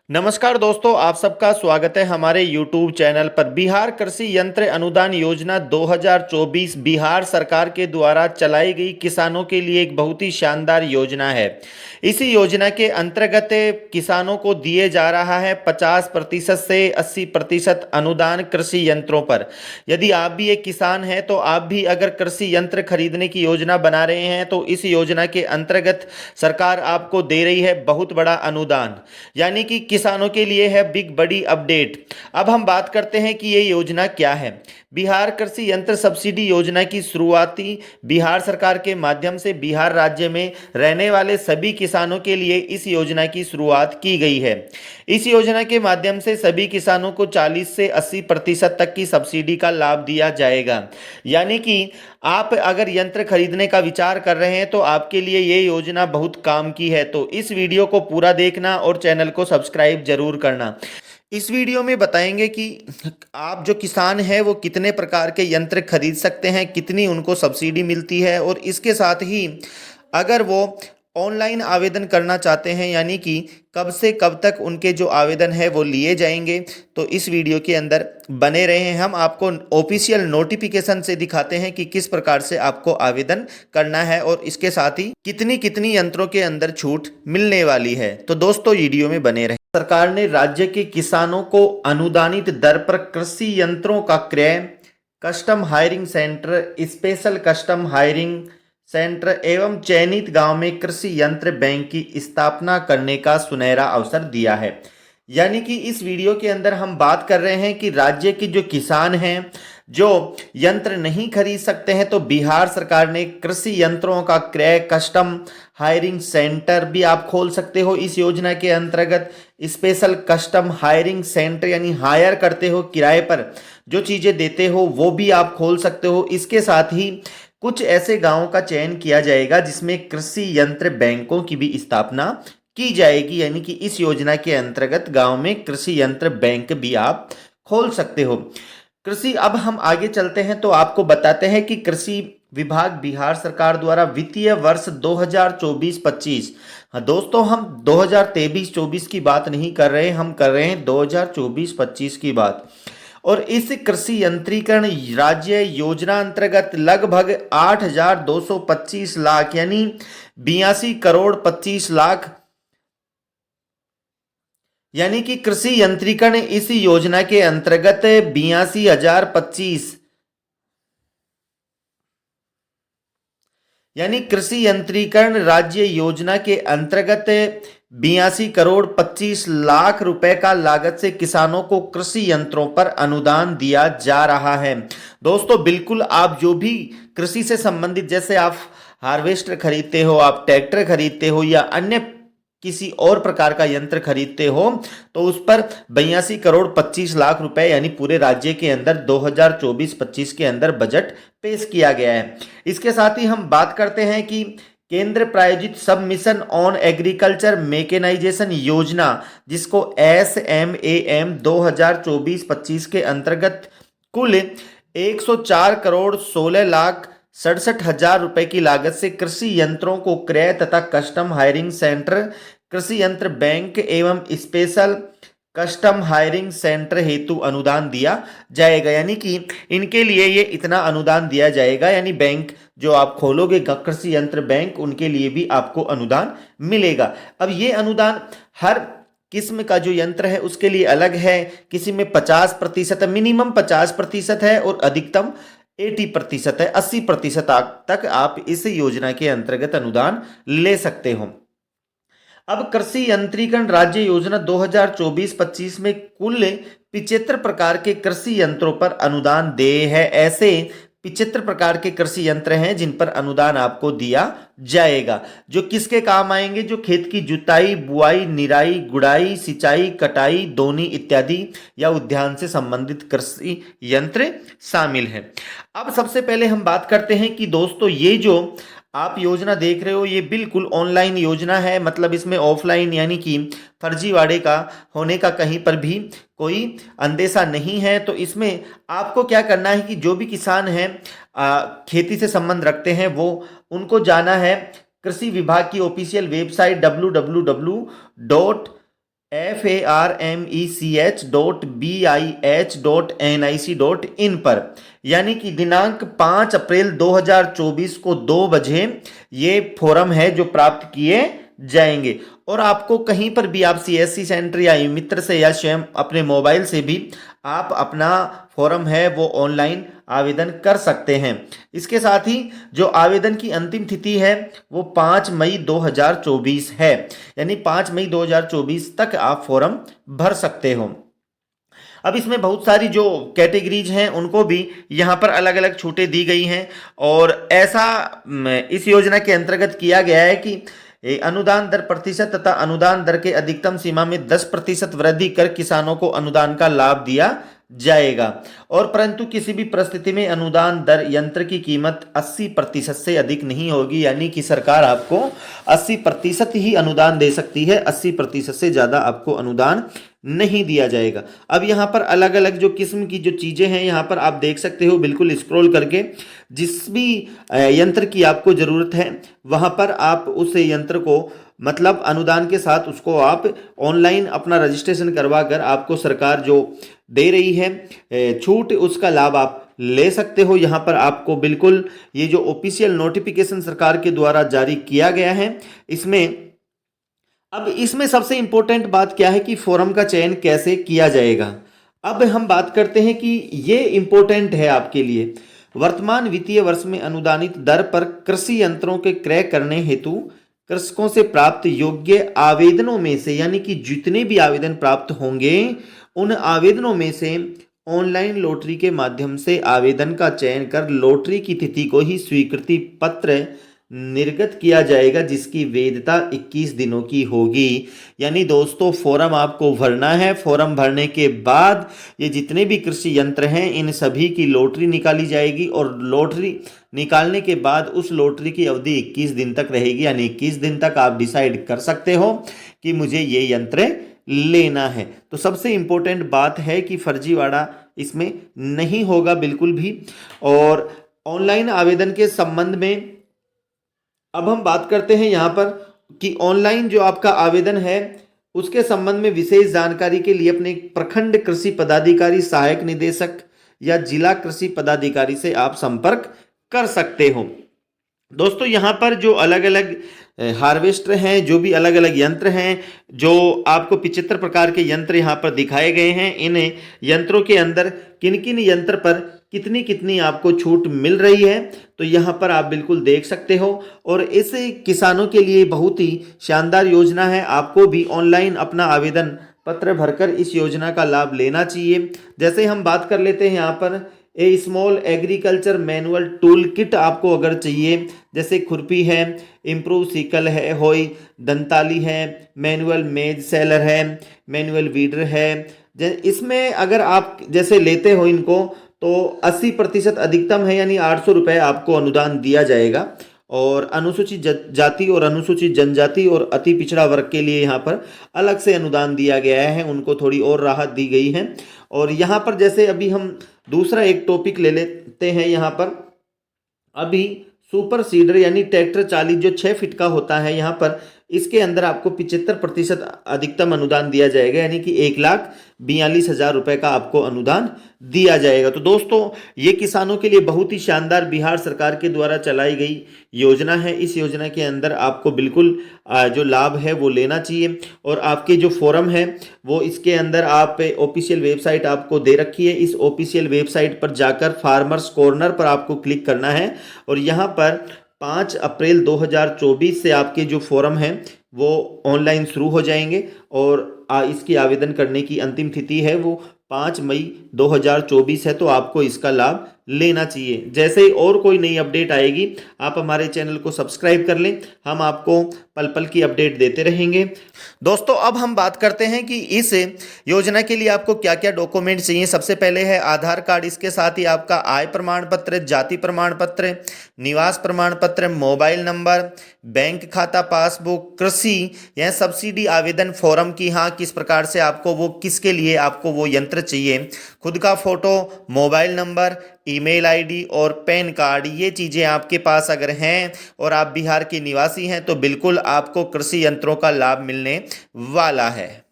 नमस्कार दोस्तों, आप सबका स्वागत है हमारे YouTube चैनल पर। बिहार कृषि यंत्र अनुदान योजना 2024 बिहार सरकार के द्वारा चलाई गई किसानों के लिए एक बहुत ही शानदार योजना है। इसी योजना के अंतर्गत किसानों को दिए जा रहा है 50% से 80% अनुदान कृषि यंत्रों पर। यदि आप भी एक किसान हैं तो आप भी अगर कृषि यंत्र खरीदने की योजना बना रहे हैं तो इस योजना के अंतर्गत सरकार आपको दे रही है बहुत बड़ा अनुदान, यानी कि किसानों के लिए है बिग बड़ी अपडेट। अब हम बात करते हैं कि ये योजना क्या है। बिहार कृषि यंत्र सब्सिडी योजना की शुरुआती बिहार सरकार के माध्यम से बिहार राज्य में रहने वाले सभी किसानों के लिए इस योजना की शुरुआत की गई है। इस योजना के माध्यम से सभी किसानों को 40 से 80% तक की सब्सिडी का लाभ दिया जाएगा। यानी कि आप अगर यंत्र खरीदने का विचार कर रहे हैं तो आपके लिए ये योजना बहुत काम की है। तो इस वीडियो को पूरा देखना और चैनल को सब्सक्राइब जरूर करना। इस वीडियो में बताएंगे कि आप जो किसान हैं वो कितने प्रकार के यंत्र खरीद सकते हैं, कितनी उनको सब्सिडी मिलती है, और इसके साथ ही अगर वो ऑनलाइन आवेदन करना चाहते हैं यानी कि कब से कब तक उनके जो आवेदन है वो लिए जाएंगे, तो इस वीडियो के अंदर बने रहे हैं। हम आपको ऑफिशियल नोटिफिकेशन से दिखाते हैं कि किस प्रकार से आपको आवेदन करना है और इसके साथ ही कितनी कितनी यंत्रों के अंदर छूट मिलने वाली है। तो दोस्तों वीडियो में बने रहे। सरकार ने राज्य के किसानों को अनुदानित दर पर कृषि यंत्रों का क्रय, custom hiring centre, special custom hiring centre एवं चयनित गांव में कृषि यंत्र बैंक की स्थापना करने का सुनहरा अवसर दिया है। यानी कि इस वीडियो के अंदर हम बात कर रहे हैं कि राज्य के जो किसान हैं जो यंत्र नहीं खरीद सकते हैं, तो बिहार सरकार ने कृषि यंत्रों का क्रय, कस्टम हायरिंग सेंटर भी आप खोल सकते हो इस योजना के अंतर्गत। स्पेशल कस्टम हायरिंग सेंटर यानी हायर करते हो, किराए पर जो चीज़ें देते हो वो भी आप खोल सकते हो। इसके साथ ही कुछ ऐसे गांवों का चयन किया जाएगा जिसमें कृषि यंत्र बैंकों की भी स्थापना की जाएगी, यानी कि इस योजना के अंतर्गत गांव में कृषि यंत्र बैंक भी आप खोल सकते हो। कृषि अब हम आगे चलते हैं तो आपको बताते हैं कि कृषि विभाग बिहार सरकार द्वारा वित्तीय वर्ष 2024-25, हाँ दोस्तों, हम 2023-24 की बात नहीं कर रहे, हम कर रहे हैं 2024-25 की बात। और इस कृषि यंत्रीकरण राज्य योजना अंतर्गत लगभग 8,225 लाख यानी 82 करोड़ 25 लाख, यानी कि कृषि यंत्रीकरण इस योजना के अंतर्गत 82,025, यानी कृषि यंत्रीकरण राज्य योजना के अंतर्गत 82 करोड़ 25 लाख रुपए का लागत से किसानों को कृषि यंत्रों पर अनुदान दिया जा रहा है। दोस्तों बिल्कुल, आप जो भी कृषि से संबंधित, जैसे आप हार्वेस्टर खरीदते हो, आप ट्रैक्टर खरीदते हो या अन्य किसी और प्रकार का यंत्र खरीदते हो, तो उस पर 82 करोड़ 25 लाख रुपए यानी पूरे राज्य के अंदर 2024-25 के अंदर बजट पेश किया गया है। इसके साथ ही हम बात करते हैं कि केंद्र प्रायोजित सब मिशन ऑन एग्रीकल्चर मैकेनाइजेशन योजना, जिसको SMAM 2024-25 के अंतर्गत कुल 104 करोड़ 16 लाख 67 हजार रुपए की लागत से कृषि यंत्रों को क्रय तथा कस्टम हायरिंग सेंटर, कृषि यंत्र बैंक एवं स्पेशल कस्टम हायरिंग सेंटर हेतु अनुदान दिया जाएगा। यानी कि इनके लिए ये इतना अनुदान दिया जाएगा, यानी बैंक जो आप खोलोगे कृषि यंत्र बैंक, उनके लिए भी आपको अनुदान मिलेगा। अब ये अनुदान हर किस्म का जो यंत्र है उसके लिए अलग है। किसी में 50%, मिनिमम 50% है और अधिकतम 80% है, 80% तक आप इस योजना के अंतर्गत अनुदान ले सकते हो। अब कृषि यंत्रीकरण राज्य योजना 2024-25 में कुल 75 प्रकार के कृषि यंत्रों पर अनुदान दे है। ऐसे 75 प्रकार के कृषि यंत्र हैं जिन पर अनुदान आपको दिया जाएगा, जो किसके काम आएंगे? जो खेत की जुताई, बुआई, निराई, गुड़ाई, सिंचाई, कटाई, दोनी इत्यादि या उद्यान से संबंधित कृषि यंत्र शामिल हैं। अब सबसे पहले हम बात करते हैं कि दोस्तों ये जो आप योजना देख रहे हो ये बिल्कुल ऑनलाइन योजना है, मतलब इसमें ऑफलाइन यानी कि फर्जीवाड़े का होने का कहीं पर भी कोई अंदेशा नहीं है। तो इसमें आपको क्या करना है कि जो भी किसान हैं खेती से संबंध रखते हैं वो उनको जाना है कृषि विभाग की ऑफिशियल वेबसाइट www.smaam farmech.bih.nic.in पर, यानी कि दिनांक 5 अप्रैल 2024 को 2 बजे ये फॉर्म है जो प्राप्त किए जाएंगे। और आपको कहीं पर भी आप सीएससी सेंटर या ई मित्र से या स्वयं अपने मोबाइल से भी आप अपना फॉर्म है वो ऑनलाइन आवेदन कर सकते हैं। इसके साथ ही जो आवेदन की अंतिम तिथि है वो 5 मई 2024 है, यानी 5 मई 2024 तक आप फॉर्म भर सकते हो। अब इसमें बहुत सारी जो कैटेगरीज हैं उनको भी यहाँ पर अलग अलग छूटें दी गई हैं, और ऐसा इस योजना के अंतर्गत किया गया है कि अनुदान दर प्रतिशत तथा अनुदान दर के अधिकतम सीमा में 10% वृद्धि कर किसानों को अनुदान का लाभ दिया जाएगा। और परंतु किसी भी परिस्थिति में अनुदान दर यंत्र की कीमत 80% से अधिक नहीं होगी, यानी कि सरकार आपको 80% ही अनुदान दे सकती है, 80% से ज्यादा आपको अनुदान नहीं दिया जाएगा। अब यहाँ पर अलग अलग जो किस्म की जो चीजें हैं यहाँ पर आप देख सकते हो, बिल्कुल स्क्रॉल करके जिस भी यंत्र की आपको जरूरत है वहां पर आप उस यंत्र को मतलब अनुदान के साथ उसको आप ऑनलाइन अपना रजिस्ट्रेशन करवा कर आपको सरकार जो दे रही है छूट उसका लाभ आप ले सकते हो। यहाँ पर आपको बिल्कुल ये जो ऑफिशियल नोटिफिकेशन सरकार के द्वारा जारी किया गया है इसमें सबसे इंपॉर्टेंट बात क्या है कि फॉर्म का चयन कैसे किया जाएगा। अब हम बात करते हैं कि ये इंपॉर्टेंट है आपके लिए। वर्तमान वित्तीय वर्ष में अनुदानित दर पर कृषि यंत्रों के क्रय करने हेतु कृषकों से प्राप्त योग्य आवेदनों में से, यानी कि जितने भी आवेदन प्राप्त होंगे उन आवेदनों में से ऑनलाइन लॉटरी के माध्यम से आवेदन का चयन कर लॉटरी की तिथि को ही स्वीकृति पत्र निर्गत किया जाएगा, जिसकी वैधता 21 दिनों की होगी। यानी दोस्तों फॉर्म आपको भरना है, फॉर्म भरने के बाद ये जितने भी कृषि यंत्र हैं इन सभी की लॉटरी निकाली जाएगी, और लॉटरी निकालने के बाद उस लॉटरी की अवधि 21 दिन तक रहेगी, यानी 21 दिन तक आप डिसाइड कर सकते हो कि मुझे ये यंत्र लेना है। तो सबसे इंपॉर्टेंट बात है कि फर्जीवाड़ा इसमें नहीं होगा बिल्कुल भी। और ऑनलाइन आवेदन के संबंध में अब हम बात करते हैं यहाँ पर कि ऑनलाइन जो आपका आवेदन है उसके संबंध में विशेष जानकारी के लिए अपने प्रखंड कृषि पदाधिकारी, सहायक निदेशक या जिला कृषि पदाधिकारी से आप संपर्क कर सकते हो। दोस्तों यहाँ पर जो अलग अलग हार्वेस्टर हैं, जो भी अलग अलग यंत्र हैं, जो आपको 75 प्रकार के यंत्र यहाँ पर दिखाए गए हैं, इन यंत्रों के अंदर किन किन यंत्र पर कितनी कितनी आपको छूट मिल रही है तो यहाँ पर आप बिल्कुल देख सकते हो। और इस किसानों के लिए बहुत ही शानदार योजना है, आपको भी ऑनलाइन अपना आवेदन पत्र भरकर इस योजना का लाभ लेना चाहिए। जैसे हम बात कर लेते हैं यहाँ पर a small agriculture manual tool kit आपको अगर चाहिए, जैसे खुरपी है, इम्प्रूव सिकल है, होई दंताली है, मैनुअल मेज सेलर है, मैनुअल वीडर है। इसमें अगर आप जैसे लेते हो इनको तो 80% अधिकतम है, यानी 800 रुपये आपको अनुदान दिया जाएगा। और अनुसूचित जाति और अनुसूचित जनजाति और अति पिछड़ा वर्ग के लिए यहाँ पर अलग से अनुदान दिया गया है, उनको थोड़ी और राहत दी गई है। और यहाँ पर जैसे अभी हम दूसरा एक टॉपिक ले लेते हैं, यहाँ पर अभी सुपर सीडर यानी ट्रैक्टर चालीस जो 6 फीट का होता है, यहाँ पर इसके अंदर आपको 75% अधिकतम अनुदान दिया जाएगा, यानी कि 1,42,000 रुपये का आपको अनुदान दिया जाएगा। तो दोस्तों ये किसानों के लिए बहुत ही शानदार बिहार सरकार के द्वारा चलाई गई योजना है। इस योजना के अंदर आपको बिल्कुल जो लाभ है वो लेना चाहिए। और आपके जो फॉर्म है वो इसके अंदर आप ऑफिशियल वेबसाइट आपको दे रखी है, इस ऑफिशियल वेबसाइट पर जाकर फार्मर्स कॉर्नर पर आपको क्लिक करना है और यहाँ पर 5 अप्रैल 2024 से आपके जो फॉर्म हैं वो ऑनलाइन शुरू हो जाएंगे और इसकी आवेदन करने की अंतिम तिथि है वो 5 मई 2024 है। तो आपको इसका लाभ लेना चाहिए। जैसे ही और कोई नई अपडेट आएगी आप हमारे चैनल को सब्सक्राइब कर लें, हम आपको पल पल की अपडेट देते रहेंगे। दोस्तों अब हम बात करते हैं कि इस योजना के लिए आपको क्या क्या डॉक्यूमेंट चाहिए। सबसे पहले है आधार कार्ड, इसके साथ ही आपका आय प्रमाण पत्र, जाति प्रमाण पत्र, निवास प्रमाण पत्र, मोबाइल नंबर, बैंक खाता पासबुक, कृषि या सब्सिडी आवेदन फॉर्म की हाँ किस प्रकार से आपको वो किसके लिए आपको वो यंत्र चाहिए, खुद का photo, mobile number, email ID और पैन कार्ड। ये चीज़ें आपके पास अगर हैं और आप बिहार के निवासी हैं तो बिल्कुल आपको कृषि यंत्रों का लाभ मिलने वाला है।